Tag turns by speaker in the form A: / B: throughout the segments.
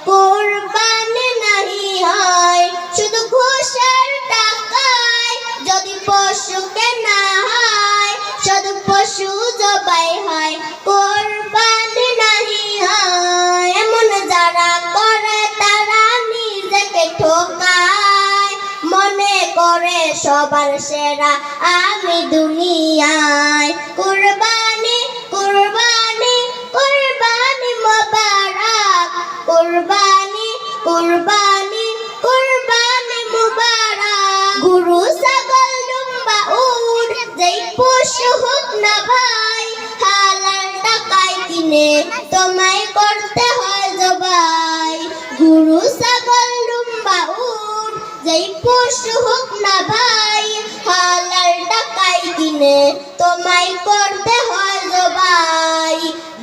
A: কুরবানি নাহি হয় শুধু ঘুষের টাকায়। যদি পশু কেনা হয় শুধু পশু জবাই হয়, কুরবানি নাহি হয়। এমন যারা করে তারা নিজেকে ঠকায়, মনে করে সবার সেরা আমি দুনিয়ায়। কুরবানি কুরবানি কুরবানি মোবারক, কুরবানি কুরবানি কুরবানি মোবারক। গরু ছাগল দুম্বা উট যেই পশু হোক না ভাই, হালাল টাকায় কিনে তোমায় করতে হয় জবাই। গরু ছাগল দুম্বা উট যেই পশু হোক না ভাই, হালাল টাকায় কিনে তোমায় করতে হয় জবাই।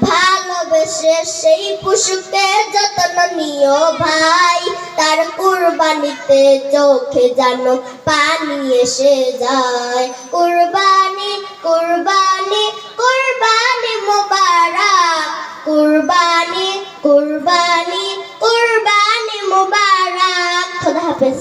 A: ভালোবেসে সেই পশুকে যত্ন নিও ভাই, তার কুরবানিতে চোখে যেন পানি এসে যায়। কুরবানি কুরবানি কুরবানি মোবারক, কুরবানি কুরবানি কুরবানি মোবারক। খোদা হাফেজ।